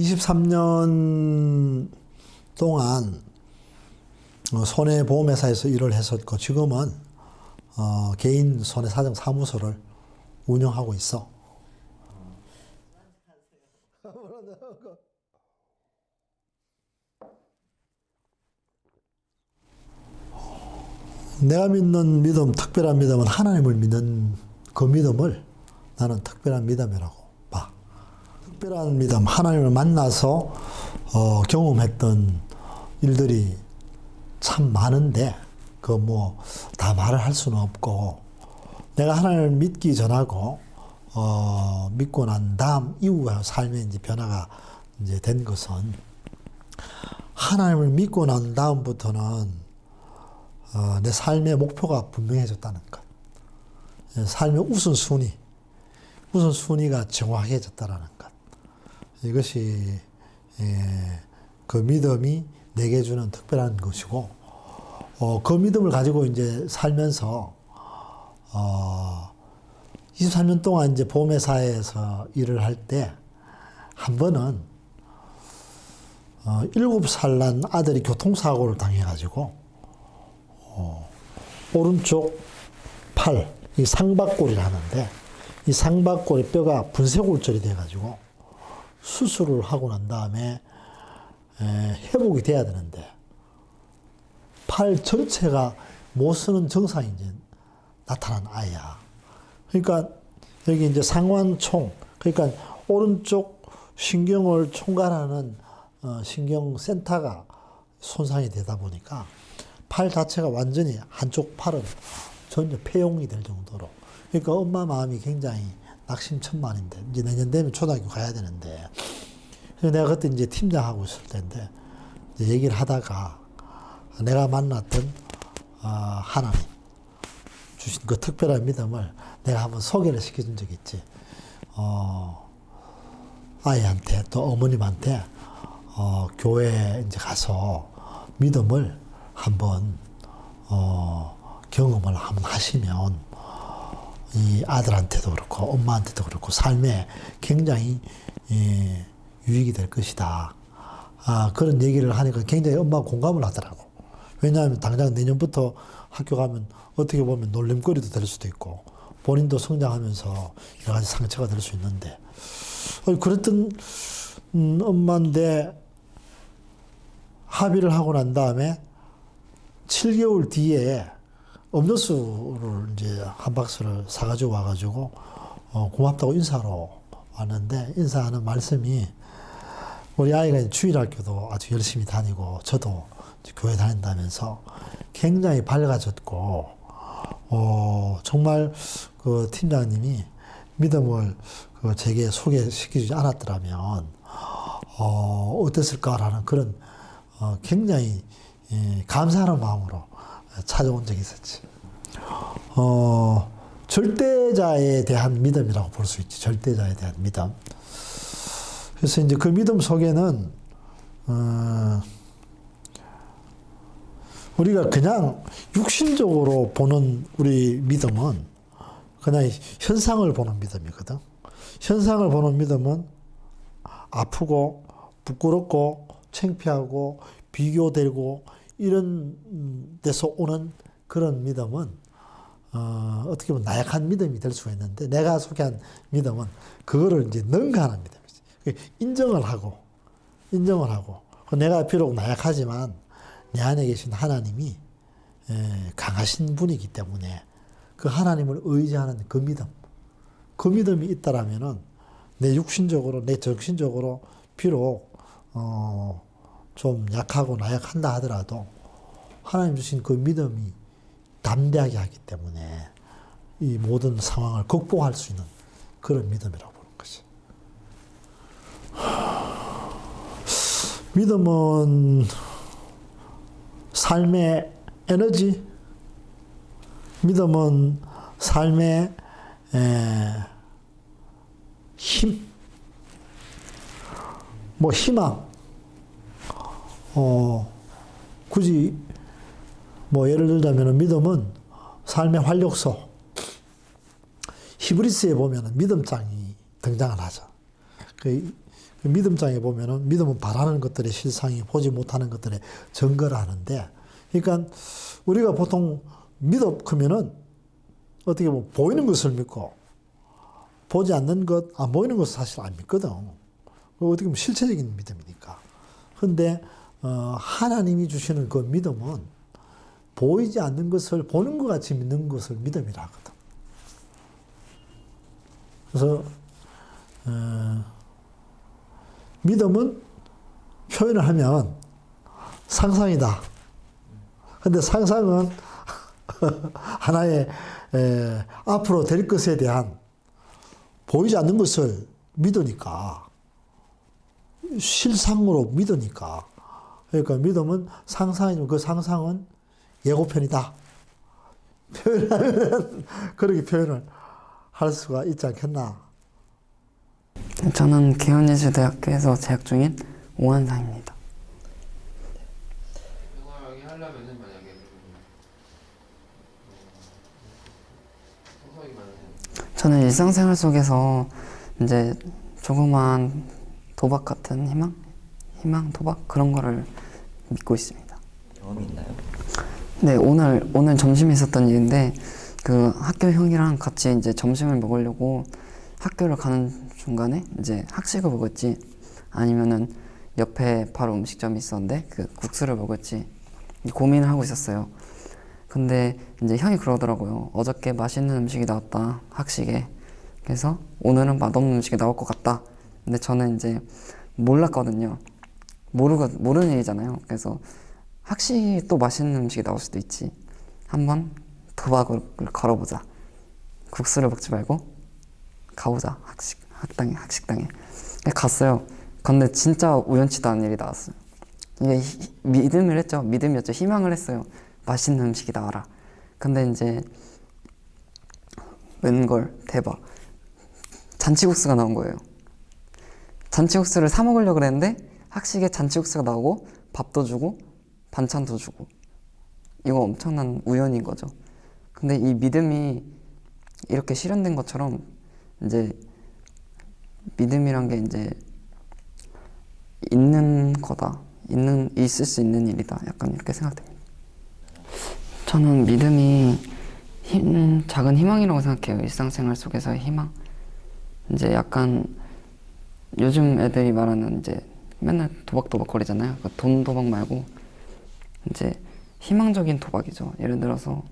23년 동안 손해보험회사에서 일을 했었고 지금은 개인 손해사정 사무소를 운영하고 있어. 내가 믿는 믿음, 특별한 믿음은 하나님을 믿는 그 믿음을 나는 특별한 믿음이라고 봐. 특별한 믿음, 하나님을 만나서 경험했던 일들이 참 많은데 그 뭐 다 말을 할 수는 없고, 내가 하나님을 믿기 전하고 믿고 난 다음 이후에 삶의 이제 변화가 이제 된 것은, 하나님을 믿고 난 다음부터는 내 삶의 목표가 분명해졌다는 것. 삶의 우선순위가 정확해졌다는 것. 이것이 그 믿음이 내게 주는 특별한 것이고, 그 믿음을 가지고 이제 살면서 23년 동안 이제 보험회사에서 일을 할 때 한 번은 7살 난 아들이 교통사고를 당해가지고 오른쪽 팔, 이 상박골이라 하는데, 이 상박골의 뼈가 분쇄골절이 돼가지고 수술을 하고 난 다음에 회복이 돼야 되는데, 팔 전체가 못 쓰는 증상이 이제 나타난 아이야. 그러니까 여기 이제 상완총, 그러니까 오른쪽 신경을 총괄하는 신경센터가 손상이 되다 보니까 팔 자체가 완전히 한쪽 팔은 전혀 폐용이 될 정도로. 그러니까 엄마 마음이 굉장히 낙심천만인데, 이제 내년 되면 초등학교 가야 되는데, 그래서 내가 그때 이제 팀장하고 있을 때인데, 이제 얘기를 하다가 내가 만났던 하나님 주신 그 특별한 믿음을 내가 한번 소개를 시켜준 적이 있지. 아이한테 또 어머님한테 교회에 이제 가서 믿음을 한번 경험을 한번 하시면 이 아들한테도 그렇고 엄마한테도 그렇고 삶에 굉장히 유익이 될 것이다. 그런 얘기를 하니까 굉장히 엄마가 공감을 하더라고. 왜냐하면 당장 내년부터 학교 가면 어떻게 보면 놀림거리도 될 수도 있고, 본인도 성장하면서 여러 가지 상처가 될 수 있는데, 그랬던 엄마인데 합의를 하고 난 다음에 7개월 뒤에 음료수를 이제 한 박스를 사가지고 와가지고 고맙다고 인사하러 왔는데, 인사하는 말씀이, 우리 아이가 주일학교도 아주 열심히 다니고 저도 교회 다닌다면서 굉장히 밝아졌고, 정말 그 팀장님이 믿음을 제게 소개시키지 않았더라면 어땠을까라는 그런 굉장히 감사하는 마음으로 찾아온 적이 있었지. 절대자에 대한 믿음이라고 볼 수 있지. 절대자에 대한 믿음. 그래서 이제 그 믿음 속에는 우리가 그냥 육신적으로 보는 우리 믿음은 그냥 현상을 보는 믿음이거든. 현상을 보는 믿음은 아프고 부끄럽고 창피하고 비교되고 이런 데서 오는 그런 믿음은 어떻게 보면 나약한 믿음이 될 수가 있는데, 내가 소개한 믿음은 그거를 이제 능가하는 믿음이지. 인정을 하고 내가 비록 나약하지만 내 안에 계신 하나님이 강하신 분이기 때문에 그 하나님을 의지하는 그 믿음이 있다라면은 내 육신적으로, 내 정신적으로 비록 좀 약하고 나약한다 하더라도 하나님 주신 그 믿음이 담대하게 하기 때문에 이 모든 상황을 극복할 수 있는 그런 믿음이라고 보는 것이. 믿음은 삶의 에너지, 믿음은 삶의 힘, 뭐 희망, 굳이 뭐 예를 들자면 믿음은 삶의 활력소. 히브리스에 보면 믿음장이 등장을 하죠. 믿음장에 보면은 믿음은 바라는 것들의 실상이 보지 못하는 것들의 증거를 하는데, 그러니까 우리가 보통 믿으면은 어떻게 보면 보이는 것을 믿고 보지 않는 것, 안 보이는 것을 사실 안 믿거든. 어떻게 보면 실체적인 믿음이니까. 근데 하나님이 주시는 그 믿음은 보이지 않는 것을 보는 것 같이 믿는 것을 믿음이라 하거든. 그래서 믿음은 표현을 하면 상상이다. 근데 상상은 하나의 앞으로 될 것에 대한 보이지 않는 것을 믿으니까, 실상으로 믿으니까. 그러니까 믿음은 상상이지만 그 상상은 예고편이다. 표현하면 그렇게 표현을 할 수가 있지 않겠나. 저는 개헌예술대학교에서 재학 중인 오한상입니다. 생활하게 하려면은 만약에 성성이 많으세요? 저는 일상생활 속에서 이제 조그만 도박 같은 희망 도박 그런 거를 믿고 있습니다. 경험이 있나요? 네, 오늘 점심에 있었던 일인데, 그 학교 형이랑 같이 이제 점심을 먹으려고 학교를 가는 중간에 이제 학식을 먹을지 아니면은 옆에 바로 음식점이 있었는데 그 국수를 먹을지 고민을 하고 있었어요. 근데 이제 형이 그러더라고요. 어저께 맛있는 음식이 나왔다, 학식에. 그래서 오늘은 맛없는 음식이 나올 것 같다. 근데 저는 이제 몰랐거든요. 모르는 일이잖아요. 그래서 학식이 또 맛있는 음식이 나올 수도 있지. 한번 도박을 걸어보자. 국수를 먹지 말고 가보자. 학식당에. 갔어요. 근데 진짜 우연치도 않은 일이 나왔어요. 이게 믿음을 했죠. 믿음이었죠. 희망을 했어요. 맛있는 음식이 나와라. 근데 이제 웬걸 대박. 잔치국수가 나온 거예요. 잔치국수를 사 먹으려고 그랬는데 학식에 잔치국수가 나오고 밥도 주고 반찬도 주고. 이거 엄청난 우연인 거죠. 근데 이 믿음이 이렇게 실현된 것처럼 이제 믿음이란 게 이제 있는 거다. 있을 수 있는 일이다. 약간 이렇게 생각됩니다. 저는 믿음이 작은 희망이라고 생각해요. 일상생활 속에서의 희망. 이제 약간 요즘 애들이 말하는 이제 맨날 도박도박 거리잖아요. 그러니까 돈 도박 말고 이제 희망적인 도박이죠. 예를 들어서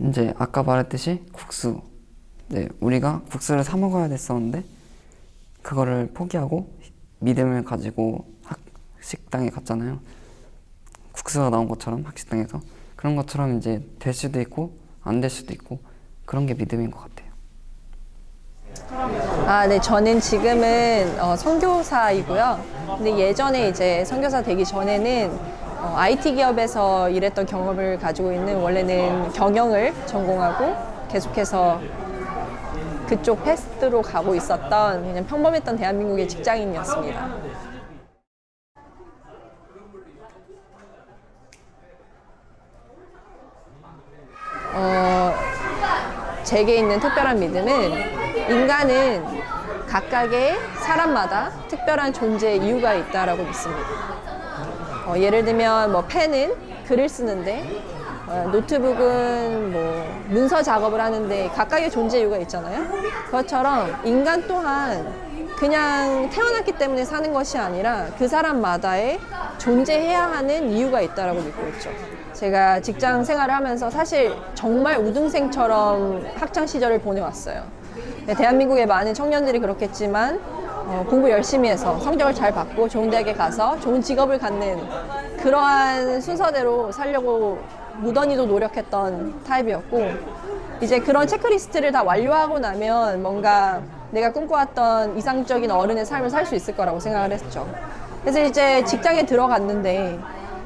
이제 아까 말했듯이 국수. 네, 우리가 국수를 사 먹어야 됐었는데 그거를 포기하고 믿음을 가지고 학식당에 갔잖아요. 국수가 나온 것처럼 학식당에서 그런 것처럼 이제 될 수도 있고 안 될 수도 있고 그런 게 믿음인 것 같아요. 네, 저는 지금은 선교사이고요. 근데 예전에 이제 선교사 되기 전에는 IT 기업에서 일했던 경험을 가지고 있는, 원래는 경영을 전공하고 계속해서 그쪽 패스트로 가고 있었던 그냥 평범했던 대한민국의 직장인이었습니다. 제게 있는 특별한 믿음은 인간은 각각의 사람마다 특별한 존재의 이유가 있다라고 믿습니다. 예를 들면 뭐 펜은 글을 쓰는데 노트북은 뭐 문서 작업을 하는데 각각의 존재 이유가 있잖아요. 그것처럼 인간 또한 그냥 태어났기 때문에 사는 것이 아니라 그 사람마다의 존재해야 하는 이유가 있다라고 믿고 있죠. 제가 직장 생활을 하면서 사실 정말 우등생처럼 학창 시절을 보내왔어요. 대한민국의 많은 청년들이 그렇겠지만 공부 열심히 해서 성적을 잘 받고 좋은 대학에 가서 좋은 직업을 갖는 그러한 순서대로 살려고 무던히도 노력했던 타입이었고, 이제 그런 체크리스트를 다 완료하고 나면 뭔가 내가 꿈꿔왔던 이상적인 어른의 삶을 살 수 있을 거라고 생각을 했죠. 그래서 이제 직장에 들어갔는데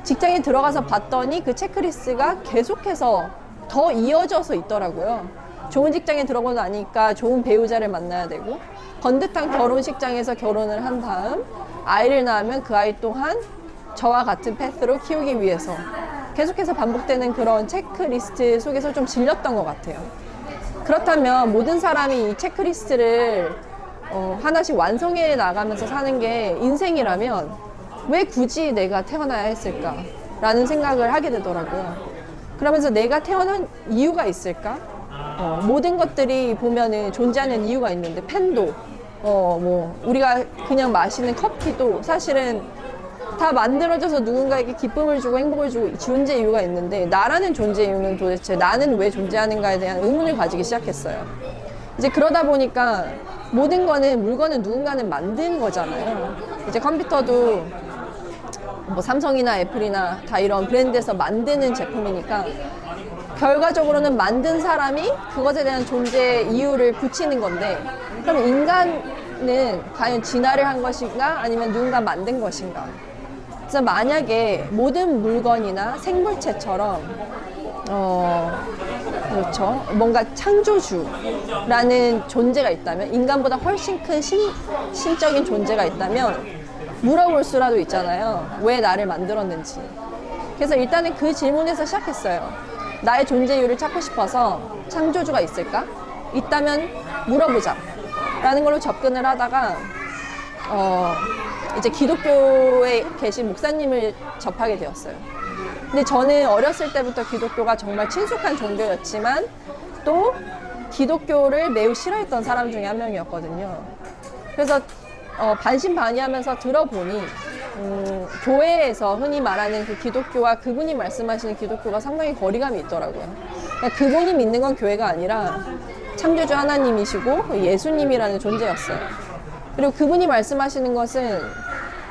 직장에 들어가서 봤더니 그 체크리스트가 계속해서 더 이어져서 있더라고요. 좋은 직장에 들어가고 나니까 좋은 배우자를 만나야 되고, 번듯한 결혼식장에서 결혼을 한 다음 아이를 낳으면 그 아이 또한 저와 같은 패스로 키우기 위해서 계속해서 반복되는 그런 체크리스트 속에서 좀 질렸던 것 같아요. 그렇다면 모든 사람이 이 체크리스트를 하나씩 완성해 나가면서 사는 게 인생이라면 왜 굳이 내가 태어나야 했을까라는 생각을 하게 되더라고요. 그러면서 내가 태어난 이유가 있을까? 모든 것들이 보면은 존재하는 이유가 있는데, 펜도, 뭐, 우리가 그냥 마시는 커피도 사실은 다 만들어져서 누군가에게 기쁨을 주고 행복을 주고 존재 이유가 있는데, 나라는 존재 이유는 도대체 나는 왜 존재하는가에 대한 의문을 가지기 시작했어요. 이제 그러다 보니까 모든 거는, 물건은 누군가는 만든 거잖아요. 이제 컴퓨터도 뭐 삼성이나 애플이나 다 이런 브랜드에서 만드는 제품이니까 결과적으로는 만든 사람이 그것에 대한 존재 이유를 붙이는 건데, 그럼 인간은 과연 진화를 한 것인가 아니면 누군가 만든 것인가? 그래서 만약에 모든 물건이나 생물체처럼 그렇죠, 뭔가 창조주라는 존재가 있다면, 인간보다 훨씬 큰 신적인 존재가 있다면 물어볼 수라도 있잖아요. 왜 나를 만들었는지. 그래서 일단은 그 질문에서 시작했어요. 나의 존재 이유를 찾고 싶어서 창조주가 있을까? 있다면 물어보자 라는 걸로 접근을 하다가 이제 기독교에 계신 목사님을 접하게 되었어요. 근데 저는 어렸을 때부터 기독교가 정말 친숙한 종교였지만 또 기독교를 매우 싫어했던 사람 중에 한 명이었거든요. 그래서 반신반의하면서 들어보니 교회에서 흔히 말하는 그 기독교와 그분이 말씀하시는 기독교가 상당히 거리감이 있더라고요. 그러니까 그분이 믿는 건 교회가 아니라 창조주 하나님이시고 예수님이라는 존재였어요. 그리고 그분이 말씀하시는 것은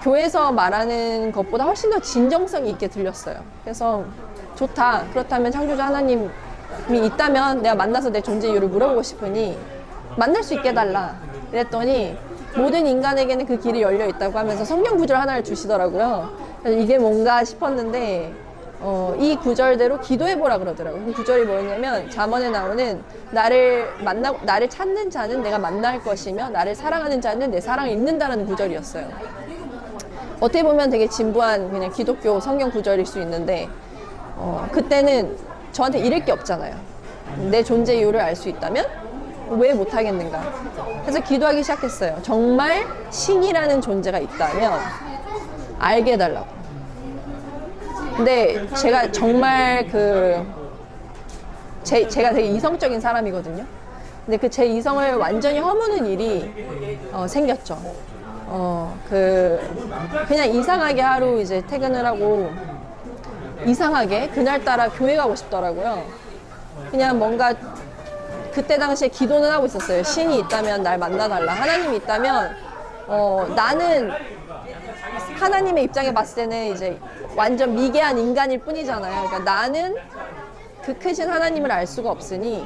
교회에서 말하는 것보다 훨씬 더 진정성이 있게 들렸어요. 그래서 좋다. 그렇다면 창조주 하나님이 있다면 내가 만나서 내 존재 이유를 물어보고 싶으니 만날 수 있게 해달라. 그랬더니 모든 인간에게는 그 길이 열려 있다고 하면서 성경 구절 하나를 주시더라고요. 그래서 이게 뭔가 싶었는데 이 구절대로 기도해보라 그러더라고요. 그 구절이 뭐였냐면, 잠언에 나오는 나를 찾는 자는 내가 만날 것이며 나를 사랑하는 자는 내 사랑을 입는다라는 구절이었어요. 어떻게 보면 되게 진부한 그냥 기독교 성경 구절일 수 있는데 그때는 저한테 잃을 게 없잖아요. 내 존재 이유를 알 수 있다면 왜 못하겠는가. 그래서 기도하기 시작했어요. 정말 신이라는 존재가 있다면 알게 해달라고. 근데 제가 정말 제가 되게 이성적인 사람이거든요. 근데 그 제 이성을 완전히 허무는 일이 생겼죠. 그냥 이상하게 하루 이제 퇴근을 하고 이상하게 그날따라 교회 가고 싶더라고요. 그냥 뭔가 그때 당시에 기도는 하고 있었어요. 신이 있다면 날 만나달라. 하나님이 있다면 나는 하나님의 입장에 봤을 때는 이제 완전 미개한 인간일 뿐이잖아요. 그러니까 나는 그 크신 하나님을 알 수가 없으니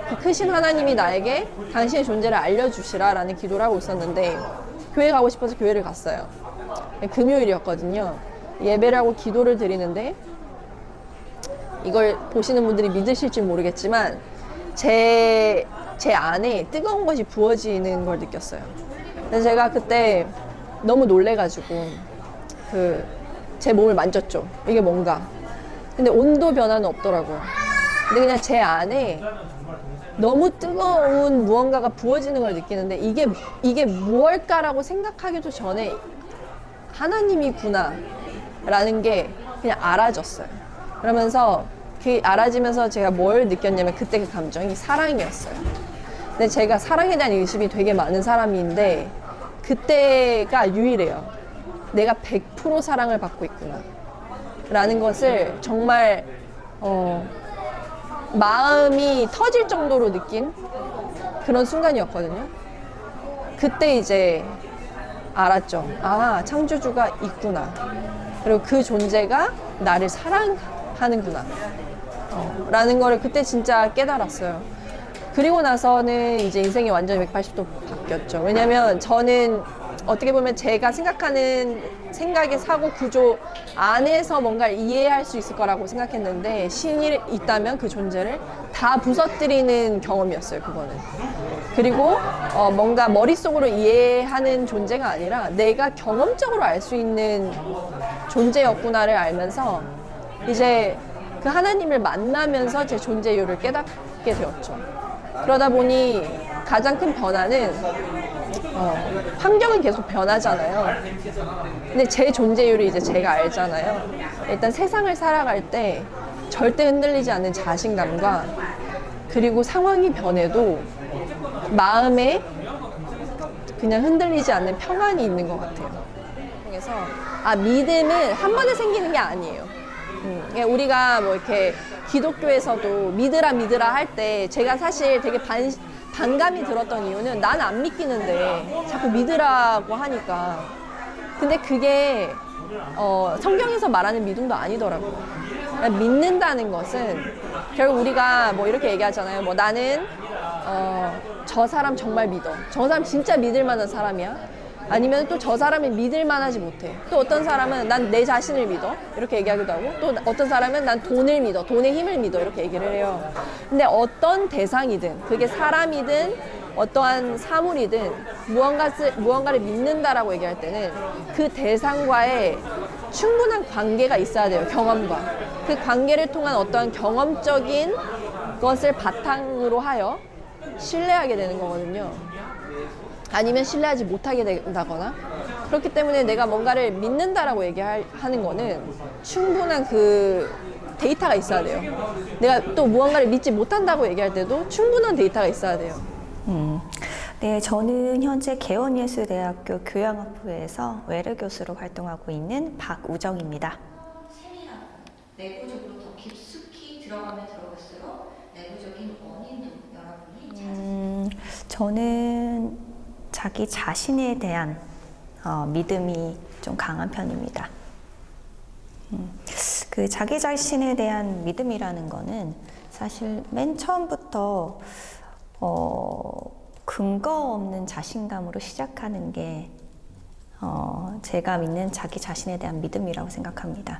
그 크신 하나님이 나에게 당신의 존재를 알려주시라 라는 기도를 하고 있었는데, 교회 가고 싶어서 교회를 갔어요. 금요일이었거든요. 예배를 하고 기도를 드리는데, 이걸 보시는 분들이 믿으실지 모르겠지만 제 안에 뜨거운 것이 부어지는 걸 느꼈어요. 그래서 제가 그때 너무 놀래가지고 제 몸을 만졌죠. 이게 뭔가. 근데 온도 변화는 없더라고요. 근데 그냥 제 안에 너무 뜨거운 무언가가 부어지는 걸 느끼는데, 이게 무엇일까라고 생각하기도 전에 하나님이구나 라는 게 그냥 알아졌어요. 그러면서 그 알아지면서 제가 뭘 느꼈냐면, 그때 그 감정이 사랑이었어요. 근데 제가 사랑에 대한 의심이 되게 많은 사람인데 그때가 유일해요. 내가 100% 사랑을 받고 있구나 라는 것을 정말 마음이 터질 정도로 느낀 그런 순간이었거든요. 그때 이제 알았죠. 아, 창조주가 있구나. 그리고 그 존재가 나를 사랑하는구나 라는 거를 그때 진짜 깨달았어요. 그리고 나서는 이제 인생이 완전히 180도 바뀌었죠. 왜냐면 저는 어떻게 보면 제가 생각하는 생각의 사고 구조 안에서 뭔가를 이해할 수 있을 거라고 생각했는데, 신이 있다면 그 존재를 다 부서뜨리는 경험이었어요, 그거는. 그리고 뭔가 머릿속으로 이해하는 존재가 아니라 내가 경험적으로 알 수 있는 존재였구나를 알면서 이제 그 하나님을 만나면서 제 존재 이유를 깨닫게 되었죠. 그러다 보니 가장 큰 변화는 환경은 계속 변하잖아요. 근데 제 존재율을 이제 제가 알잖아요. 일단 세상을 살아갈 때 절대 흔들리지 않는 자신감과 그리고 상황이 변해도 마음에 그냥 흔들리지 않는 평안이 있는 것 같아요. 그래서 믿음은 한 번에 생기는 게 아니에요. 그러니까 우리가 뭐 이렇게 기독교에서도 믿으라 할 때 제가 사실 되게 반감이 들었던 이유는 난 안 믿기는데 자꾸 믿으라고 하니까. 근데 그게 성경에서 말하는 믿음도 아니더라고요. 그러니까 믿는다는 것은 결국 우리가 뭐 이렇게 얘기하잖아요. 뭐 나는 저 사람 정말 믿어. 저 사람 진짜 믿을 만한 사람이야. 아니면 또 저 사람이 믿을 만하지 못해. 또 어떤 사람은 난 내 자신을 믿어. 이렇게 얘기하기도 하고 또 어떤 사람은 난 돈을 믿어. 돈의 힘을 믿어. 이렇게 얘기를 해요. 근데 어떤 대상이든 그게 사람이든 어떠한 사물이든 무언가를 믿는다라고 얘기할 때는 그 대상과의 충분한 관계가 있어야 돼요. 경험과. 그 관계를 통한 어떠한 경험적인 것을 바탕으로 하여 신뢰하게 되는 거거든요. 아니면 신뢰하지 못하게 된다거나. 그렇기 때문에 내가 뭔가를 믿는다라고 얘기하는 거는 충분한 그 데이터가 있어야 돼요. 내가 또 무언가를 믿지 못한다고 얘기할 때도 충분한 데이터가 있어야 돼요. 네, 저는 현재 개원예술대학교 교양학부에서 외래 교수로 활동하고 있는 박우정입니다. 세밀하고 내부적으로 더 깊숙이 들어가면 들어갈수록 내부적인 원인도 여러분이 찾으세요. 저는 자기 자신에 대한 믿음이 좀 강한 편입니다. 그 자기 자신에 대한 믿음이라는 거는 사실 맨 처음부터 근거 없는 자신감으로 시작하는 게 제가 믿는 자기 자신에 대한 믿음이라고 생각합니다.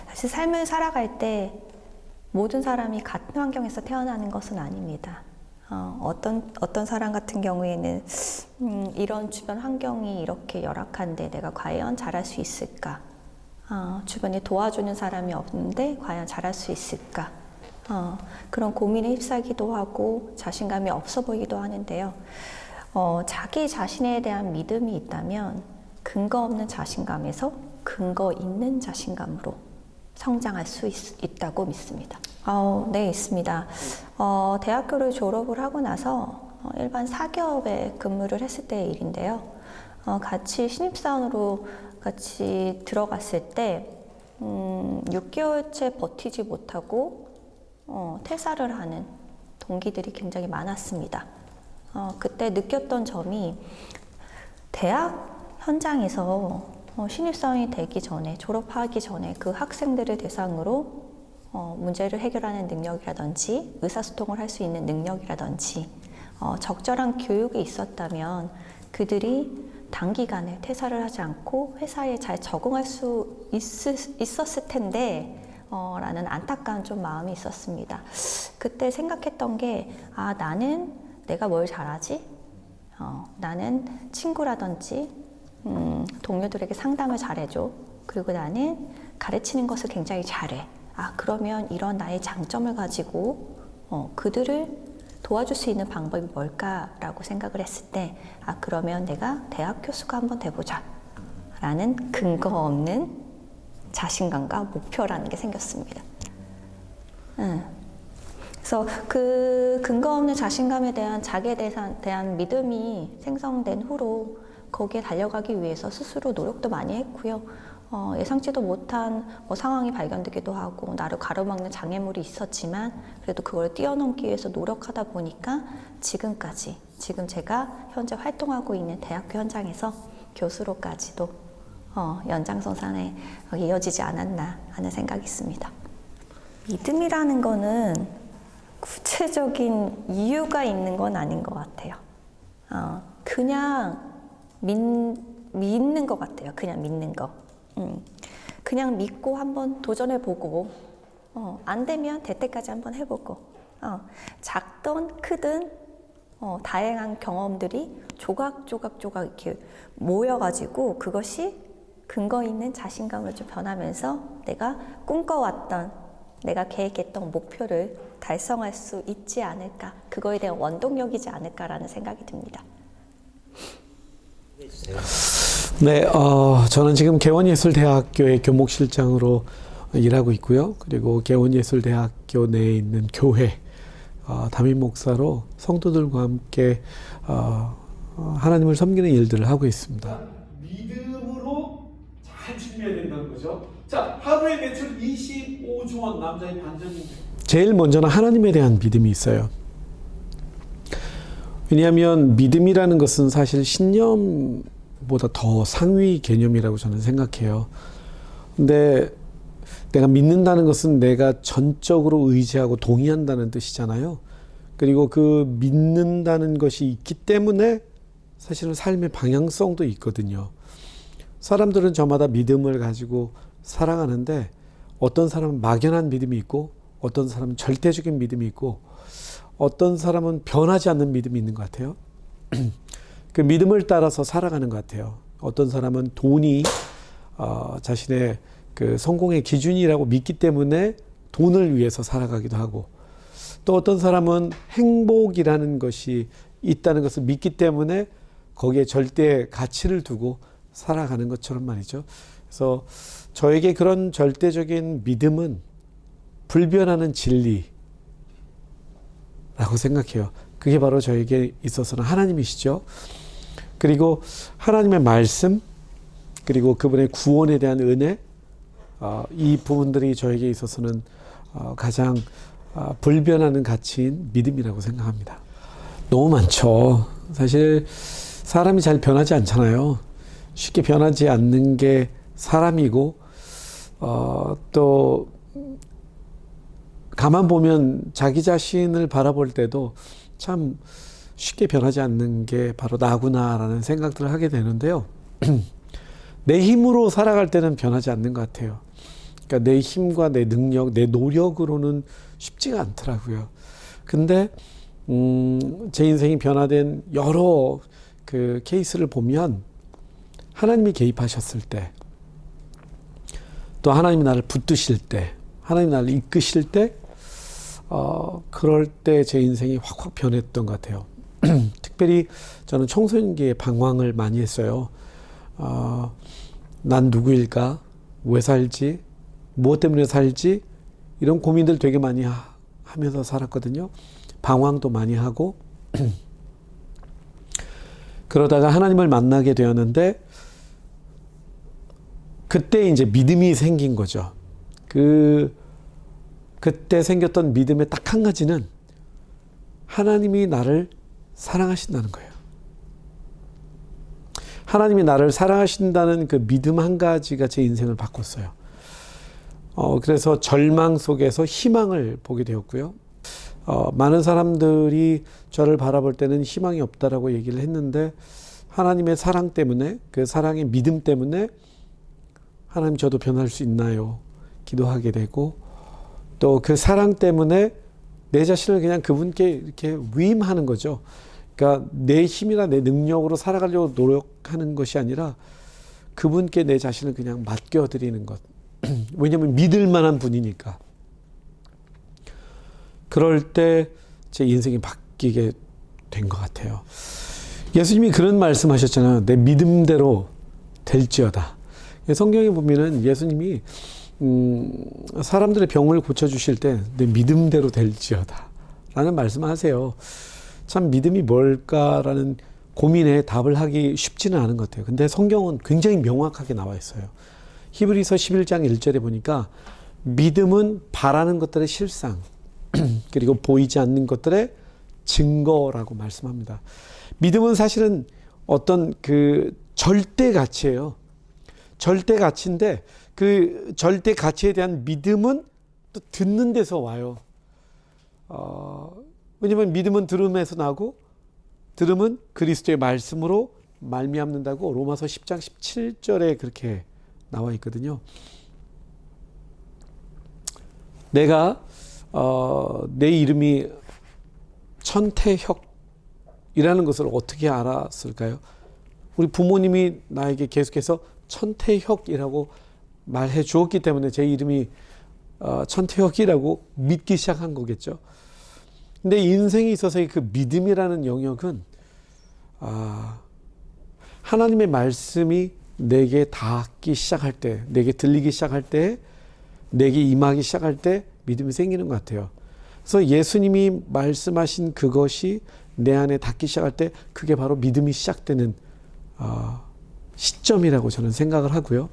사실 삶을 살아갈 때 모든 사람이 같은 환경에서 태어나는 것은 아닙니다. 어떤 사람 같은 경우에는 이런 주변 환경이 이렇게 열악한데 내가 과연 잘할 수 있을까? 주변에 도와주는 사람이 없는데 과연 잘할 수 있을까? 그런 고민에 휩싸기도 하고 자신감이 없어 보이기도 하는데요. 자기 자신에 대한 믿음이 있다면 근거 없는 자신감에서 근거 있는 자신감으로 성장할 수 있다고 믿습니다. 네, 있습니다. 대학교를 졸업을 하고 나서 일반 사기업에 근무를 했을 때의 일인데요. 같이 신입사원으로 같이 들어갔을 때 6개월째 버티지 못하고 퇴사를 하는 동기들이 굉장히 많았습니다. 그때 느꼈던 점이 대학 현장에서 신입사원이 되기 전에, 졸업하기 전에 그 학생들을 대상으로 문제를 해결하는 능력이라든지 의사소통을 할 수 있는 능력이라든지 적절한 교육이 있었다면 그들이 단기간에 퇴사를 하지 않고 회사에 잘 적응할 수 있었을 텐데 라는 안타까운 좀 마음이 있었습니다. 그때 생각했던 게 나는 내가 뭘 잘하지? 나는 친구라든지 동료들에게 상담을 잘해줘. 그리고 나는 가르치는 것을 굉장히 잘해. 그러면 이런 나의 장점을 가지고 그들을 도와줄 수 있는 방법이 뭘까라고 생각을 했을 때 그러면 내가 대학 교수가 한번 돼보자 라는 근거 없는 자신감과 목표라는 게 생겼습니다. 그래서 그 근거 없는 자신감에 대한 자기에 대한 믿음이 생성된 후로 거기에 달려가기 위해서 스스로 노력도 많이 했고요. 예상치도 못한 상황이 발견되기도 하고 나를 가로막는 장애물이 있었지만 그래도 그걸 뛰어넘기 위해서 노력하다 보니까 지금 제가 현재 활동하고 있는 대학교 현장에서 교수로까지도 연장선상에 이어지지 않았나 하는 생각이 있습니다. 믿음이라는 거는 구체적인 이유가 있는 건 아닌 것 같아요. 그냥 믿는 것 같아요. 그냥 믿는 거. 그냥 믿고 한번 도전해보고 안 되면 될 때까지 한번 해보고 작든 크든 다양한 경험들이 조각조각 이렇게 모여가지고 그것이 근거 있는 자신감을 좀 변하면서 내가 꿈꿔왔던 내가 계획했던 목표를 달성할 수 있지 않을까, 그거에 대한 원동력이지 않을까라는 생각이 듭니다. 네, 저는 지금 개원예술대학교의 교목실장으로 일하고 있고요. 그리고 개원예술대학교 내에 있는 교회 담임 목사로 성도들과 함께 하나님을 섬기는 일들을 하고 있습니다. 믿음으로 잘 준비해야 된다는 거죠. 자, 하루에 매출 25조 원 남자의 반전인데. 제일 먼저는 하나님에 대한 믿음이 있어요. 왜냐하면 믿음이라는 것은 사실 신념보다 더 상위 개념이라고 저는 생각해요. 근데 내가 믿는다는 것은 내가 전적으로 의지하고 동의한다는 뜻이잖아요. 그리고 그 믿는다는 것이 있기 때문에 사실은 삶의 방향성도 있거든요. 사람들은 저마다 믿음을 가지고 살아가는데 어떤 사람은 막연한 믿음이 있고 어떤 사람은 절대적인 믿음이 있고 어떤 사람은 변하지 않는 믿음이 있는 것 같아요. 그 믿음을 따라서 살아가는 것 같아요. 어떤 사람은 돈이 자신의 그 성공의 기준이라고 믿기 때문에 돈을 위해서 살아가기도 하고 또 어떤 사람은 행복이라는 것이 있다는 것을 믿기 때문에 거기에 절대 가치를 두고 살아가는 것처럼 말이죠. 그래서 저에게 그런 절대적인 믿음은 불변하는 진리라고 생각해요. 그게 바로 저에게 있어서는 하나님이시죠. 그리고 하나님의 말씀, 그리고 그분의 구원에 대한 은혜, 이 부분들이 저에게 있어서는 가장 불변하는 가치인 믿음이라고 생각합니다. 너무 많죠. 사실 사람이 잘 변하지 않잖아요. 쉽게 변하지 않는 게 사람이고 또 가만 보면 자기 자신을 바라볼 때도 참 쉽게 변하지 않는 게 바로 나구나라는 생각들을 하게 되는데요. 내 힘으로 살아갈 때는 변하지 않는 것 같아요. 그러니까 내 힘과 내 능력, 내 노력으로는 쉽지가 않더라고요. 근데 제 인생이 변화된 여러 그 케이스를 보면 하나님이 개입하셨을 때, 또 하나님이 나를 붙드실 때, 하나님이 나를 이끄실 때, 그럴 때 제 인생이 확확 변했던 것 같아요. 특별히 저는 청소년기에 방황을 많이 했어요. 난 누구일까? 왜 살지? 무엇 때문에 살지? 이런 고민들 되게 많이 하면서 살았거든요. 방황도 많이 하고 그러다가 하나님을 만나게 되었는데 그때 이제 믿음이 생긴 거죠. 그때 생겼던 믿음의 딱 한 가지는 하나님이 나를 사랑하신다는 거예요. 하나님이 나를 사랑하신다는 그 믿음 한 가지가 제 인생을 바꿨어요. 그래서 절망 속에서 희망을 보게 되었고요. 많은 사람들이 저를 바라볼 때는 희망이 없다라고 얘기를 했는데 하나님의 사랑 때문에, 그 사랑의 믿음 때문에 하나님 저도 변할 수 있나요? 기도하게 되고 또 그 사랑 때문에 내 자신을 그냥 그분께 이렇게 위임하는 거죠. 그러니까 내 힘이나 내 능력으로 살아가려고 노력하는 것이 아니라 그분께 내 자신을 그냥 맡겨드리는 것. 왜냐하면 믿을 만한 분이니까. 그럴 때 제 인생이 바뀌게 된 것 같아요. 예수님이 그런 말씀하셨잖아요. 내 믿음대로 될지어다. 성경에 보면은 예수님이 사람들의 병을 고쳐주실 때 내 믿음대로 될지어다 라는 말씀을 하세요. 참 믿음이 뭘까라는 고민에 답을 하기 쉽지는 않은 것 같아요. 근데 성경은 굉장히 명확하게 나와 있어요. 히브리서 11장 1절에 보니까 믿음은 바라는 것들의 실상 그리고 보이지 않는 것들의 증거라고 말씀합니다. 믿음은 사실은 어떤 그 절대 가치예요. 절대 가치인데 그 절대 가치에 대한 믿음은 또 듣는 데서 와요. 왜냐하면 믿음은 들음에서 나고 들음은 그리스도의 말씀으로 말미암는다고 로마서 10장 17절에 그렇게 나와 있거든요. 내가 내 이름이 천태혁이라는 것을 어떻게 알았을까요? 우리 부모님이 나에게 계속해서 천태혁이라고 말해 주었기 때문에 제 이름이 천태혁이라고 믿기 시작한 거겠죠. 근데 인생에 있어서의 그 믿음이라는 영역은 하나님의 말씀이 내게 닿기 시작할 때, 내게 들리기 시작할 때, 내게 임하기 시작할 때 믿음이 생기는 것 같아요. 그래서 예수님이 말씀하신 그것이 내 안에 닿기 시작할 때 그게 바로 믿음이 시작되는 시점이라고 저는 생각을 하고요.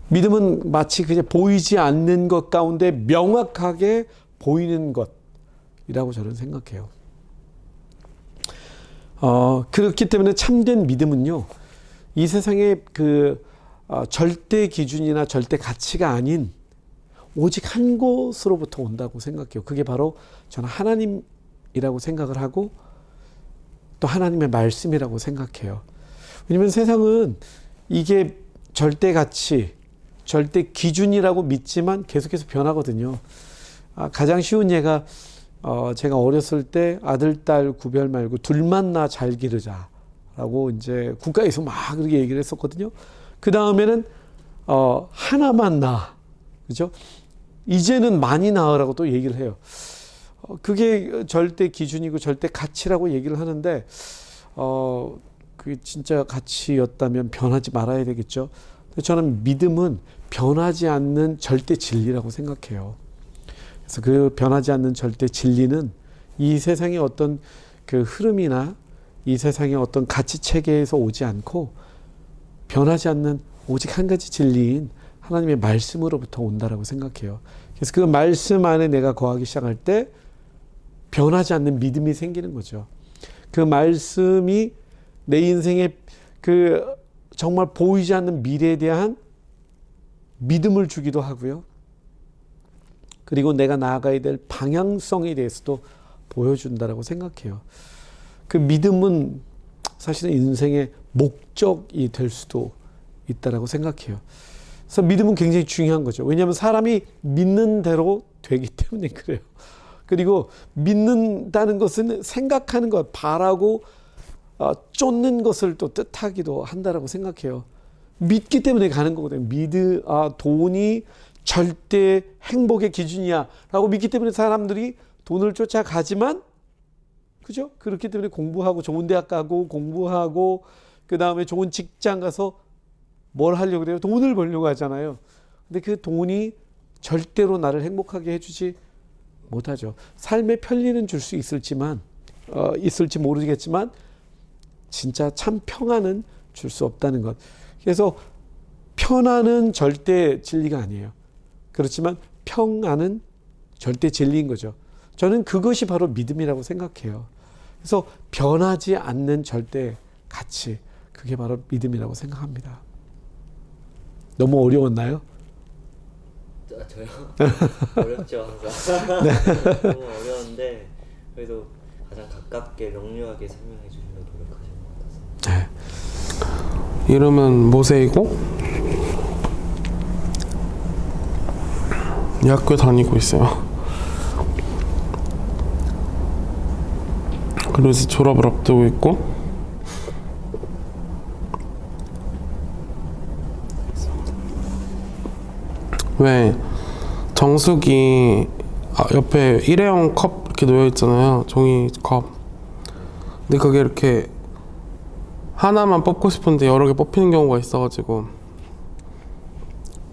믿음은 마치 그냥 보이지 않는 것 가운데 명확하게 보이는 것이라고 저는 생각해요. 그렇기 때문에 참된 믿음은요, 이 세상의 절대 기준이나 절대 가치가 아닌 오직 한 곳으로부터 온다고 생각해요. 그게 바로 저는 하나님이라고 생각을 하고 또 하나님의 말씀이라고 생각해요. 왜냐하면 세상은 이게 절대 가치, 절대 기준이라고 믿지만 계속해서 변하거든요. 가장 쉬운 예가 제가 어렸을 때 아들, 딸 구별 말고 둘만 나 잘 기르자라고 이제 국가에서 막 그렇게 얘기를 했었거든요. 그 다음에는 하나만 낳아, 그죠? 이제는 많이 낳으라고 또 얘기를 해요. 그게 절대 기준이고 절대 가치라고 얘기를 하는데 그게 진짜 가치였다면 변하지 말아야 되겠죠. 저는 믿음은 변하지 않는 절대 진리라고 생각해요. 그래서 그 변하지 않는 절대 진리는 이 세상의 어떤 그 흐름이나 이 세상의 어떤 가치 체계에서 오지 않고 변하지 않는 오직 한 가지 진리인 하나님의 말씀으로부터 온다라고 생각해요. 그래서 그 말씀 안에 내가 거하기 시작할 때 변하지 않는 믿음이 생기는 거죠. 그 말씀이 내 인생에 그 정말 보이지 않는 미래에 대한 믿음을 주기도 하고요. 그리고 내가 나아가야 될 방향성에 대해서도 보여준다라고 생각해요. 그 믿음은 사실은 인생의 목적이 될 수도 있다라고 생각해요. 그래서 믿음은 굉장히 중요한 거죠. 왜냐하면 사람이 믿는 대로 되기 때문에 그래요. 그리고 믿는다는 것은 생각하는 것, 바라고 쫓는 것을 또 뜻하기도 한다라고 생각해요. 믿기 때문에 가는 거거든요. 돈이 절대 행복의 기준이야 라고 믿기 때문에 사람들이 돈을 쫓아가지만, 그죠? 그렇기 때문에 공부하고 좋은 대학 가고 공부하고 그 다음에 좋은 직장 가서 뭘 하려고 그래요? 돈을 벌려고 하잖아요. 근데 그 돈이 절대로 나를 행복하게 해주지 못하죠. 삶의 편리는 줄 수 있을지만 있을지 모르겠지만 진짜 참 평안은 줄 수 없다는 것. 그래서 편안은 절대 진리가 아니에요. 그렇지만 평안은 절대 진리인 거죠. 저는 그것이 바로 믿음이라고 생각해요. 그래서 변하지 않는 절대 가치, 그게 바로 믿음이라고 생각합니다. 너무 어려웠나요? 저요? 어렵죠 항상. 네. 너무 어려운데 그래도 가장 가깝게 명료하게 설명해 주려고 노력하시는 것 같아서. 네. 이름은 모세이고 이 학교 다니고 있어요. 그리고 이제 졸업을 앞두고 있고, 왜 정수기 옆에 일회용 컵 이렇게 놓여 있잖아요. 종이 컵. 근데 그게 이렇게 하나만 뽑고 싶은데 여러 개 뽑히는 경우가 있어가지고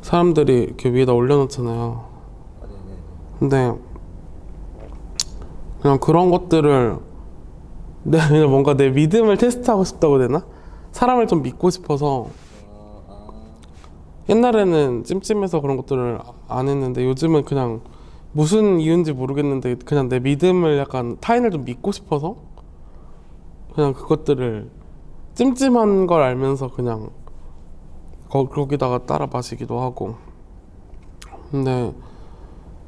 사람들이 이렇게 위에다 올려놓잖아요. 근데 그냥 그런 것들을 그냥 뭔가 내 믿음을 테스트하고 싶다고 해야 되나? 사람을 좀 믿고 싶어서. 옛날에는 찜찜해서 그런 것들을 안 했는데 요즘은 그냥 무슨 이유인지 모르겠는데 그냥 내 믿음을 약간 타인을 좀 믿고 싶어서 그냥 그것들을 찜찜한 걸 알면서 그냥 거기다가 따라 마시기도 하고. 근데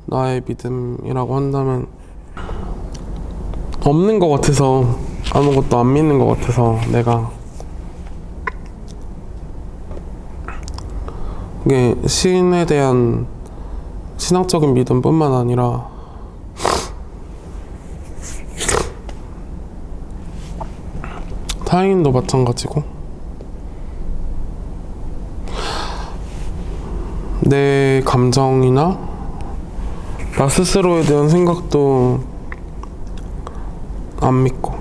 나의 믿음이라고 한다면 없는 것 같아서, 아무것도 안 믿는 것 같아서, 내가 이게 신에 대한 신학적인 믿음뿐만 아니라 타인도 마찬가지고 내 감정이나 나 스스로에 대한 생각도 안 믿고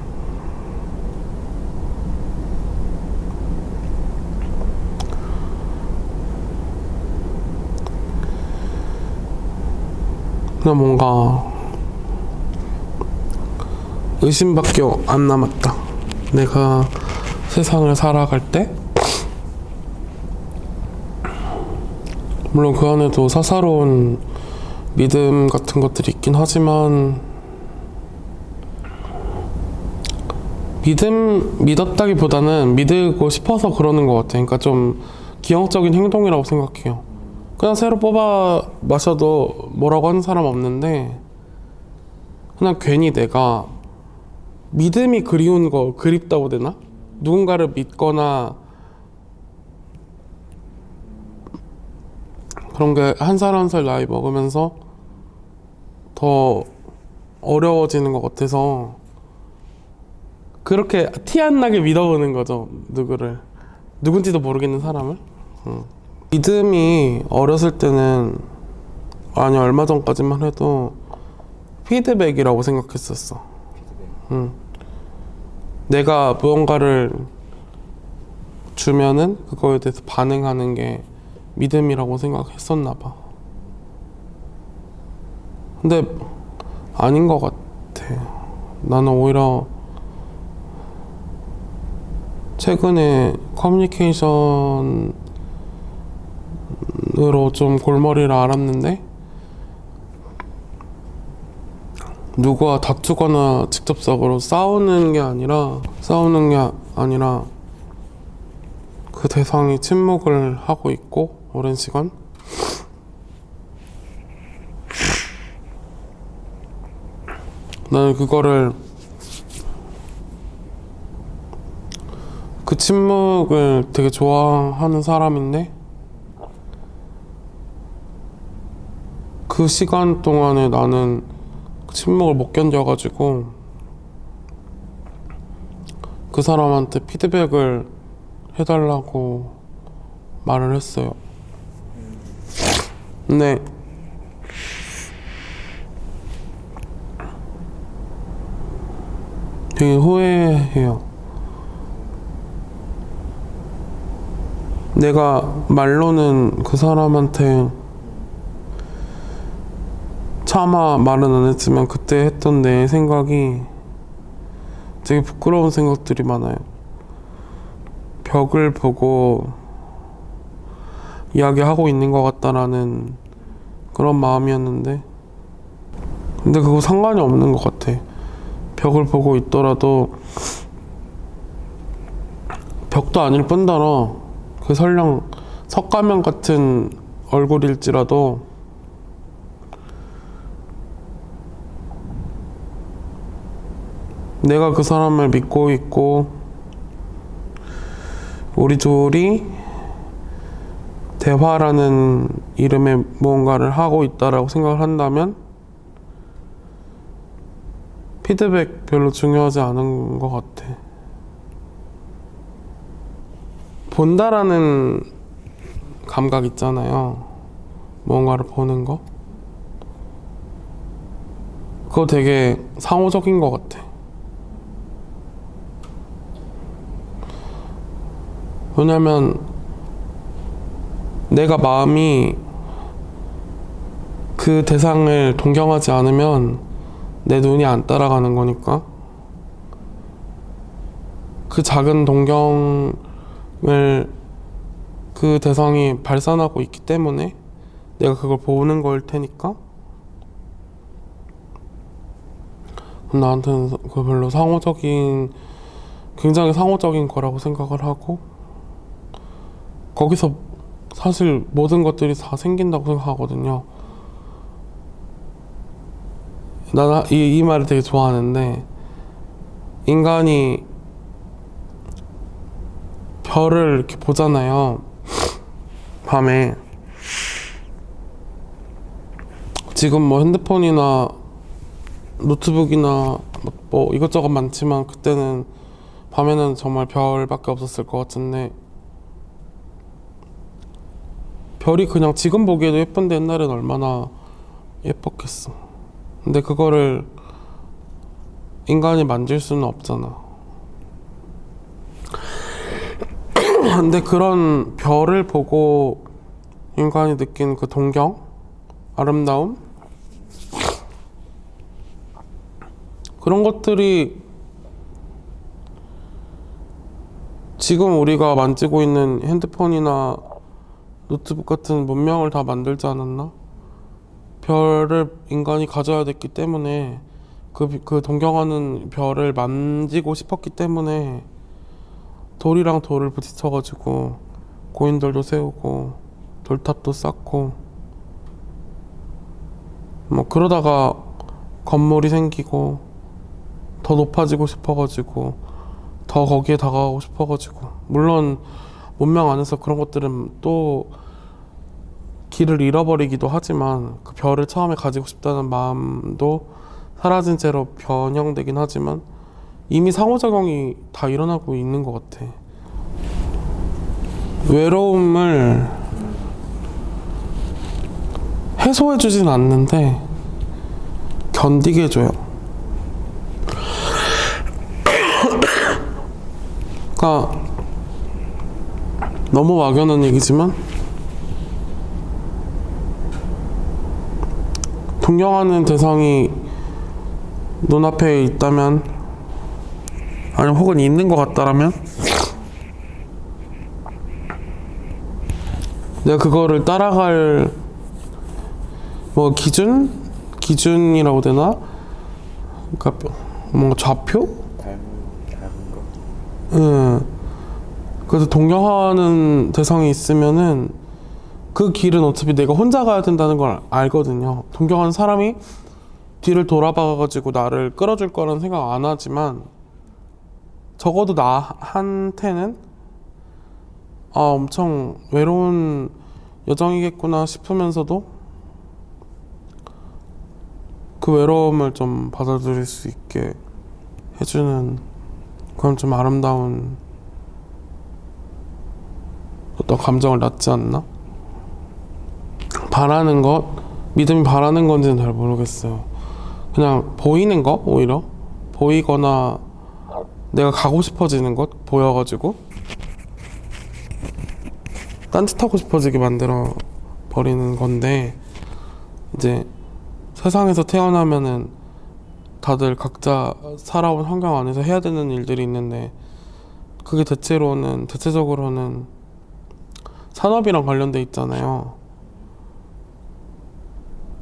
그냥 뭔가 의심밖에 안 남았다. 내가 세상을 살아갈 때 물론 그 안에도 사사로운 믿음 같은 것들이 있긴 하지만 믿었다기보다는 믿고 싶어서 그러는 것 같아. 그러니까 좀 기형적인 행동이라고 생각해요. 그냥 새로 뽑아 마셔도 뭐라고 하는 사람 없는데 그냥 괜히 내가 믿음이 그립다고 되나? 누군가를 믿거나 그런 게 한 살 한 살 나이 먹으면서 더 어려워지는 것 같아서 그렇게 티 안 나게 믿어보는 거죠. 누군지도 모르겠는 사람을. 믿음이 어렸을 때는 아니 얼마 전까지만 해도 피드백이라고 생각했었어. 내가 무언가를 주면은 그거에 대해서 반응하는 게 믿음이라고 생각했었나 봐. 근데 아닌 것 같아. 나는 오히려 최근에 커뮤니케이션으로 좀 골머리를 앓았는데 누구와 다투거나 직접적으로 싸우는 게 아니라 그 대상이 침묵을 하고 있고 오랜 시간 나는 그 침묵을 되게 좋아하는 사람인데 그 시간 동안에 나는 침묵을 못 견뎌가지고 그 사람한테 피드백을 해달라고 말을 했어요. 근데 되게 후회해요. 내가 말로는 그 사람한테 차마 말은 안 했지만 그때 했던 내 생각이 되게 부끄러운 생각들이 많아요. 벽을 보고 이야기하고 있는 것 같다라는 그런 마음이었는데 근데 그거 상관이 없는 것 같아. 벽을 보고 있더라도 벽도 아닐 뿐더러 그 설령 석가면 같은 얼굴일지라도 내가 그 사람을 믿고 있고 우리 둘이 대화라는 이름의 무언가를 하고 있다라고 생각을 한다면 피드백 별로 중요하지 않은 것 같아. 본다라는 감각 있잖아요. 무언가를 보는 거. 그거 되게 상호적인 것 같아. 왜냐면 내가 마음이 그 대상을 동경하지 않으면 내 눈이 안 따라가는 거니까 그 작은 동경을 그 대상이 발산하고 있기 때문에 내가 그걸 보는 거일 테니까 나한테는 그 별로 굉장히 상호적인 거라고 생각을 하고 거기서 사실 모든 것들이 다 생긴다고 생각하거든요. 나는 이 말을 되게 좋아하는데 인간이 별을 이렇게 보잖아요. 밤에 지금 뭐 핸드폰이나 노트북이나 뭐 이것저것 많지만 그때는 밤에는 정말 별밖에 없었을 것 같은데 별이 그냥 지금 보기에도 예쁜데 옛날엔 얼마나 예뻤겠어. 근데 그거를 인간이 만질 수는 없잖아. 근데 그런 별을 보고 인간이 느낀 그 동경, 아름다움 그런 것들이 지금 우리가 만지고 있는 핸드폰이나 노트북 같은 문명을 다 만들지 않았나? 별을 인간이 가져야 됐기 때문에 그 동경하는 별을 만지고 싶었기 때문에 돌이랑 돌을 부딪혀가지고 고인돌도 세우고 돌탑도 쌓고 뭐 그러다가 건물이 생기고 더 높아지고 싶어가지고 더 거기에 다가가고 싶어가지고 물론 문명 안에서 그런 것들은 또 길을 잃어버리기도 하지만 그 별을 처음에 가지고 싶다는 마음도 사라진 채로 변형되긴 하지만 이미 상호작용이 다 일어나고 있는 것 같아. 외로움을 해소해주진 않는데 견디게 해줘요. 그러니까 너무 막연한 얘기지만 동경하는 대상이 눈앞에 있다면 아니면 혹은 있는 것 같다라면 내가 그거를 따라갈 뭐 기준이라고 되나? 그러니까 뭔가 좌표? 닮은 거? 응. 그래서 동경하는 대상이 있으면은 그 길은 어차피 내가 혼자 가야 된다는 걸 알거든요. 동경하는 사람이 뒤를 돌아봐가지고 나를 끌어줄 거라는 생각 안 하지만 적어도 나한테는 엄청 외로운 여정이겠구나 싶으면서도 그 외로움을 좀 받아들일 수 있게 해주는 그런 좀 아름다운 어떤 감정을 낳지 않나? 바라는 것, 믿음이 바라는 건지는 잘 모르겠어요. 그냥 보이는 것, 오히려 보이거나 내가 가고 싶어지는 것 보여가지고 딴짓하고 싶어지게 만들어 버리는 건데 이제 세상에서 태어나면은 다들 각자 살아온 환경 안에서 해야 되는 일들이 있는데 그게 대체적으로는 산업이랑 관련돼 있잖아요.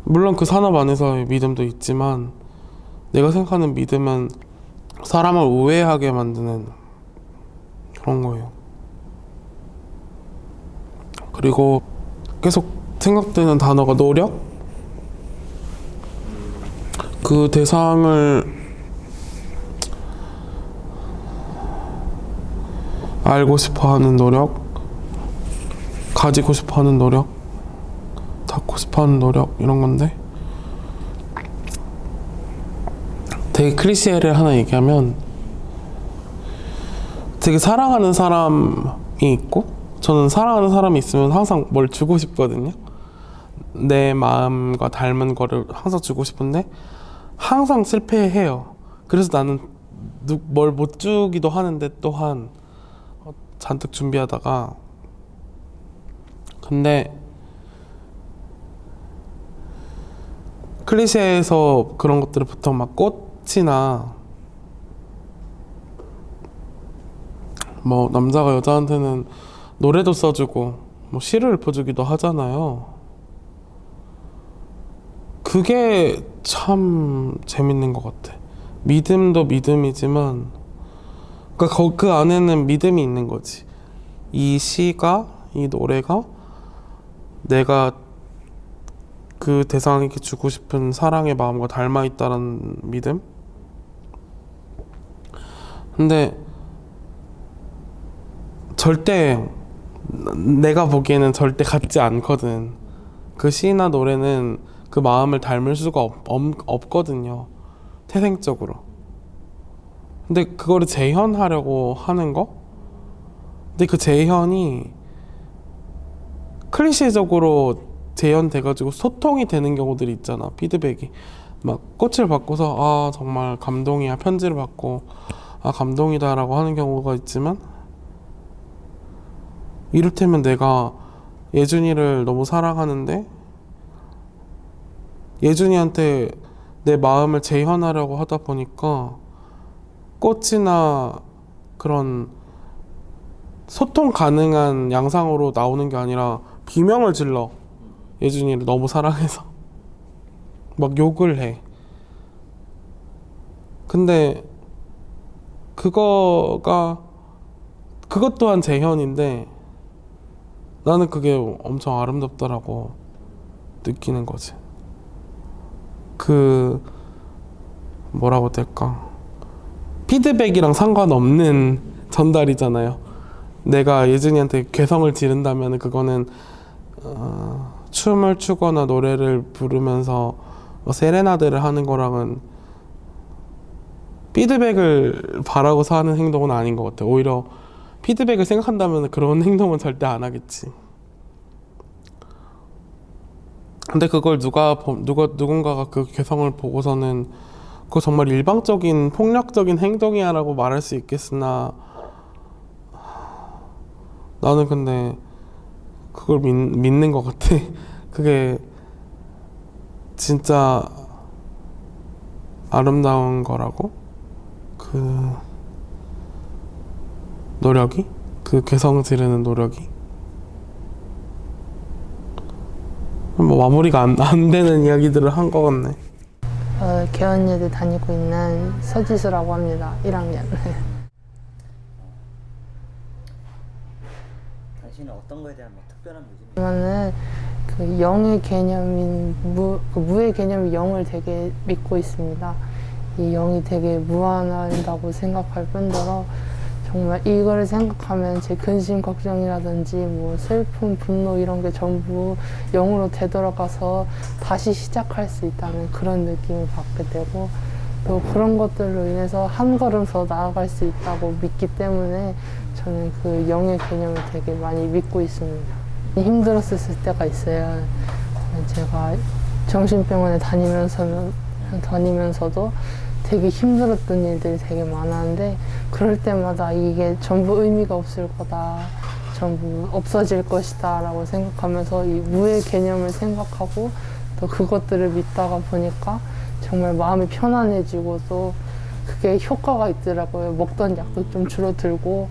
물론 그 산업 안에서의 믿음도 있지만 내가 생각하는 믿음은 사람을 우회하게 만드는 그런 거예요. 그리고 계속 생각되는 단어가 노력? 그 대상을 알고 싶어 하는 노력, 가지고 싶어 하는 노력, 닿고 싶어 하는 노력, 이런 건데 되게 클리셰를 하나 얘기하면 되게 사랑하는 사람이 있고 저는 사랑하는 사람이 있으면 항상 뭘 주고 싶거든요. 내 마음과 닮은 거를 항상 주고 싶은데 항상 실패해요. 그래서 나는 뭘 못 주기도 하는데 또한 잔뜩 준비하다가 근데 클리셰에서 그런 것들을 보통 막 꽃이나 뭐 남자가 여자한테는 노래도 써주고 뭐 시를 읊어주기도 하잖아요. 그게 참 재밌는 것 같아. 믿음도 믿음이지만 그러니까 그 안에는 믿음이 있는 거지. 이 시가, 이 노래가 내가 그 대상에게 주고 싶은 사랑의 마음과 닮아 있다는 믿음? 근데 절대 내가 보기에는 절대 같지 않거든. 그 시나 노래는 그 마음을 닮을 수가 없거든요. 태생적으로. 근데 그거를 재현하려고 하는 거? 근데 그 재현이 클리셰적으로 재현돼가지고 소통이 되는 경우들이 있잖아. 피드백이 막 꽃을 받고서 아 정말 감동이야, 편지를 받고 아 감동이다 라고 하는 경우가 있지만 이를테면 내가 예준이를 너무 사랑하는데 예준이한테 내 마음을 재현하려고 하다 보니까 꽃이나 그런 소통 가능한 양상으로 나오는 게 아니라 비명을 질러. 예준이를 너무 사랑해서 막 욕을 해. 근데 그것 또한 재현인데 나는 그게 엄청 아름답다라고 느끼는 거지. 그 뭐라고 해야 될까? 피드백이랑 상관없는 전달이잖아요. 내가 예준이한테 괴성을 지른다면 그거는 춤을 추거나 노래를 부르면서 세레나데를 하는 거랑은 피드백을 바라고서 하는 행동은 아닌 것 같아요. 오히려 피드백을 생각한다면 그런 행동은 절대 안 하겠지. 근데 그걸 누군가가 그 괴성을 보고서는 그거 정말 일방적인 폭력적인 행동이야 라고 말할 수 있겠으나 나는 근데 그걸 믿는 것 같아. 그게 진짜 아름다운 거라고? 그 노력이? 그 괴성 지르는 노력이? 뭐 마무리가 안 되는 이야기들을 한 것 같네. 개원여대 다니고 있는 서지수라고 합니다. 1학년. 당신은 어떤 거에 대한 뭐 특별한 믿음이? 저는 그 영의 개념인 무의 개념인 영을 되게 믿고 있습니다. 이 영이 되게 무한하다고 생각할 뿐더러 정말 이거를 생각하면 제 근심 걱정이라든지 뭐 슬픔, 분노 이런 게 전부 영으로 되돌아가서 다시 시작할 수 있다는 그런 느낌을 받게 되고 또 그런 것들로 인해서 한 걸음 더 나아갈 수 있다고 믿기 때문에 저는 그 영의 개념을 되게 많이 믿고 있습니다. 힘들었을 때가 있어요. 제가 정신병원에 다니면서도 되게 힘들었던 일들이 되게 많았는데 그럴 때마다 이게 전부 의미가 없을 거다, 전부 없어질 것이다 라고 생각하면서 이 무의 개념을 생각하고 또 그것들을 믿다가 보니까 정말 마음이 편안해지고 또 그게 효과가 있더라고요. 먹던 약도 좀 줄어들고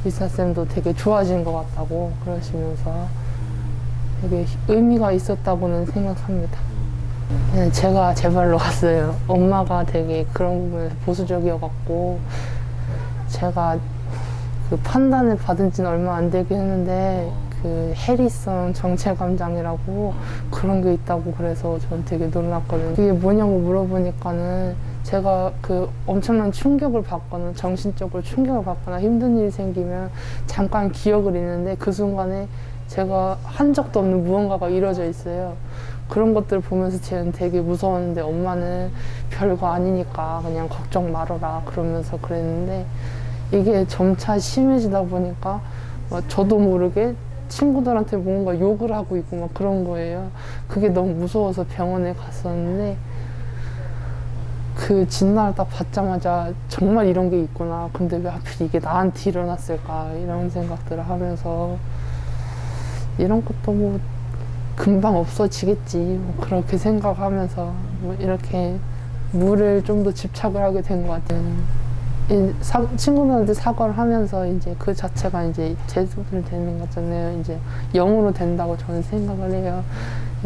의사쌤도 되게 좋아진 것 같다고 그러시면서 되게 의미가 있었다고는 생각합니다. 제가 제 발로 갔어요. 엄마가 되게 그런 부분에서 보수적이어갖고 제가 그 판단을 받은 지는 얼마 안 되긴 했는데 그 해리성 정체감장이라고 그런 게 있다고 그래서 전 되게 놀랐거든요. 그게 뭐냐고 물어보니까는 제가 그 엄청난 충격을 받거나 정신적으로 충격을 받거나 힘든 일이 생기면 잠깐 기억을 잃는데 그 순간에 제가 한 적도 없는 무언가가 이루어져 있어요. 그런 것들을 보면서 쟤는 되게 무서웠는데 엄마는 별거 아니니까 그냥 걱정 말아라 그러면서 그랬는데 이게 점차 심해지다 보니까 저도 모르게 친구들한테 뭔가 욕을 하고 있고 막 그런 거예요. 그게 너무 무서워서 병원에 갔었는데 그 진단을 딱 받자마자 정말 이런 게 있구나. 근데 왜 하필 이게 나한테 일어났을까 이런 생각들을 하면서 이런 것도 뭐 금방 없어지겠지 뭐 그렇게 생각하면서 뭐 이렇게 물을 좀 더 집착을 하게 된 것 같아요. 친구들한테 사과를 하면서 이제 그 자체가 이제 제수를 되는 거잖아요. 이제 영으로 된다고 저는 생각을 해요.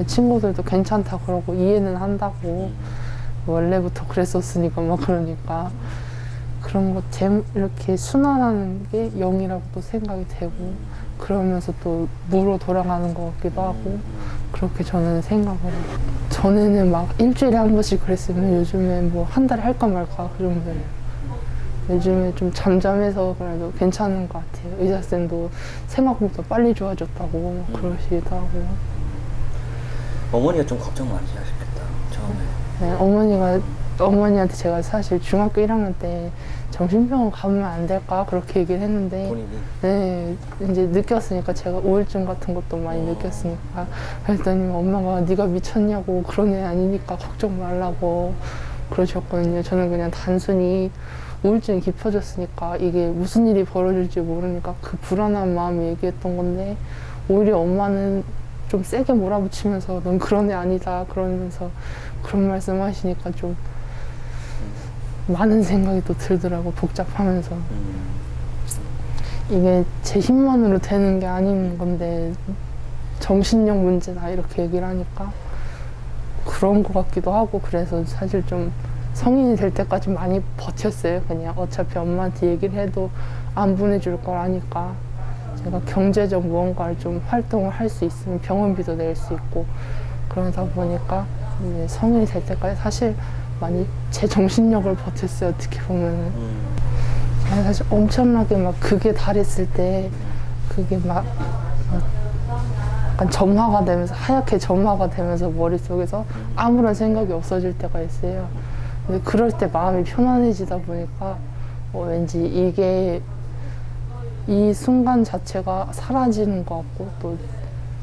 친구들도 괜찮다 그러고 이해는 한다고 원래부터 그랬었으니까 막 그러니까 그런 거 이렇게 순환하는 게 영이라고도 생각이 되고 그러면서 또 무로 돌아가는 것 같기도 하고 그렇게 저는 생각을 해요. 전에는 막 일주일에 한 번씩 그랬으면 요즘에 뭐 한 달에 할까 말까 그 정도예요. 요즘에 좀 잠잠해서 그래도 괜찮은 것 같아요. 의사쌤도 생각보다 빨리 좋아졌다고 그러시기도 하고. 어머니가 좀 걱정 많이 하셨겠다 처음에. 네, 어머니한테 제가 사실 중학교 1학년 때 정신병원 가면 안 될까 그렇게 얘기를 했는데 본인이? 네, 이제 느꼈으니까 제가 우울증 같은 것도 많이 느꼈으니까 그랬더니 엄마가 네가 미쳤냐고 그런 애 아니니까 걱정 말라고 그러셨거든요. 저는 그냥 단순히 우울증이 깊어졌으니까 이게 무슨 일이 벌어질지 모르니까 그 불안한 마음이 얘기했던 건데 오히려 엄마는 좀 세게 몰아붙이면서 넌 그런 애 아니다 그러면서 그런 말씀 하시니까 좀 많은 생각이 또 들더라고. 복잡하면서 이게 제 힘만으로 되는 게 아닌 건데 정신력 문제다 이렇게 얘기를 하니까 그런 것 같기도 하고, 그래서 사실 좀 성인이 될 때까지 많이 버텼어요. 그냥 어차피 엄마한테 얘기를 해도 안 보내줄 걸 아니까 제가 경제적 무언가를 좀 활동을 할 수 있으면 병원비도 낼 수 있고, 그러다 보니까 이제 성인이 될 때까지 사실 많이 제 정신력을 버텼어요. 어떻게 보면은 제가 사실 엄청나게 막 극에 달했을 때 그게 막 약간 점화가 되면서, 하얗게 점화가 되면서 머릿속에서 아무런 생각이 없어질 때가 있어요. 근데 그럴 때 마음이 편안해지다 보니까 왠지 이게 이 순간 자체가 사라지는 것 같고, 또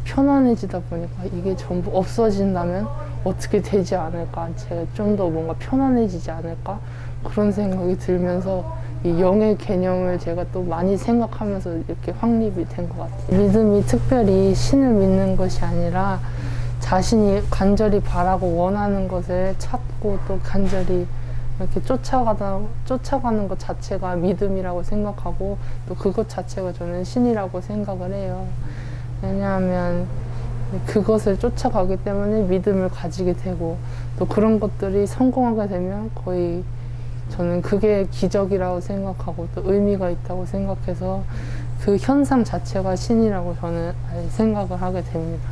편안해지다 보니까 이게 전부 없어진다면 어떻게 되지 않을까, 제가 좀 더 뭔가 편안해지지 않을까, 그런 생각이 들면서 이 영의 개념을 제가 또 많이 생각하면서 이렇게 확립이 된 것 같아요. 믿음이 특별히 신을 믿는 것이 아니라 자신이 간절히 바라고 원하는 것을 찾고 또 간절히 이렇게 쫓아가는 것 자체가 믿음이라고 생각하고, 또 그것 자체가 저는 신이라고 생각을 해요. 왜냐하면 그것을 쫓아가기 때문에 믿음을 가지게 되고, 또 그런 것들이 성공하게 되면 거의 저는 그게 기적이라고 생각하고 또 의미가 있다고 생각해서 그 현상 자체가 신이라고 저는 생각을 하게 됩니다.